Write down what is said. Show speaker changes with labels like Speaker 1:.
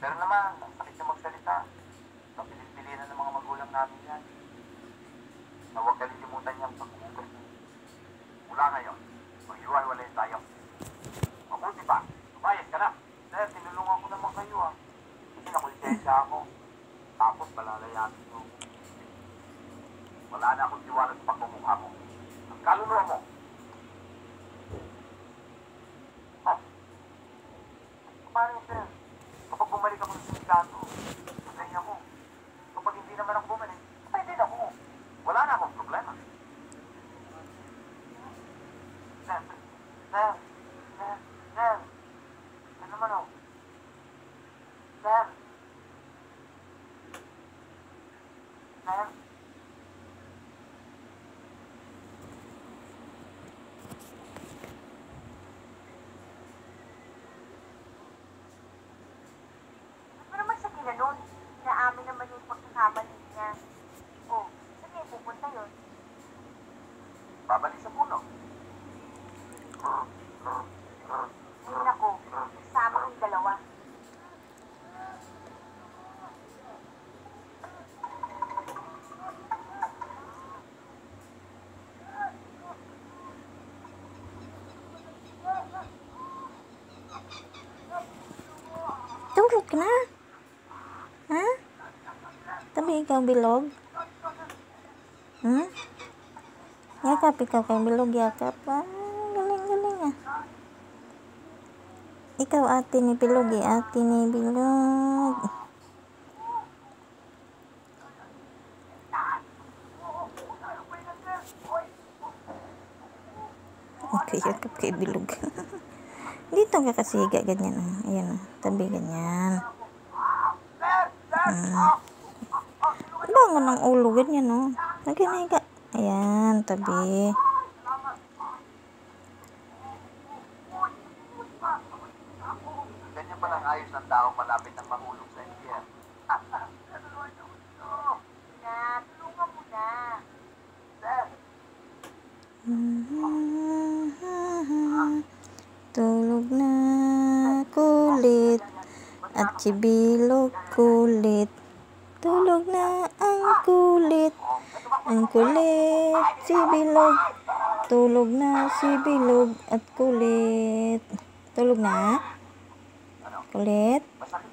Speaker 1: Pero naman, ang sakit na magsalita. Napilin-pilinan ng mga magulang namin yan. Na huwag kalilimutan niyang pag-uugas niya. Mula ngayon, mag-iwalay tayo. Mabuti pa, lumayas ka na. Sir, tinulungan ko naman kayo ah. Kasi nakonsensya ako. Tapos palalayasin ko. Wala na akong tiwala sa pagmumukha mo. Ang kaluluwa mo. Oh. Paano sir? Kapag bumalik ako sa sindikato, patay ako. Kapag hindi naman ako bumalik, patay din ako. Wala na akong problema. Sir, sir, sir, sir. Ano naman ako? Sir. Sir.
Speaker 2: Ano naman siya ginanon? Naamin naman yung pagkakamali niya. Oh, saan niya pupunta yun?
Speaker 1: Babalik sa puno.
Speaker 2: Ay nako, kasama ang dalawa.
Speaker 3: Tulog ka na. Ha? Tabi ikaw bilog? Yakap ikaw kay bilog, yakap. Galing-galing ah. Ikaw ate ni bilog eh, ate ni bilog. Okay, yakap kay bilog. Dito ka kasiga, ganyan oh. Ayan oh, tabi ganyan. Bangon ng ulo, ganyan oh. Naginiga. Ayan, tabi.
Speaker 1: Ganyan pa lang ayos ng tao malapit ng mahulog sa impyerno.
Speaker 2: Na, tulungan mo na.
Speaker 1: Sir.
Speaker 3: Tulog na kulit at si bilog kulit. Tulog na ang kulit. Ang kulit si bilog. Tulog na si bilog at kulit. Tulog na? Kulit?
Speaker 1: Masakit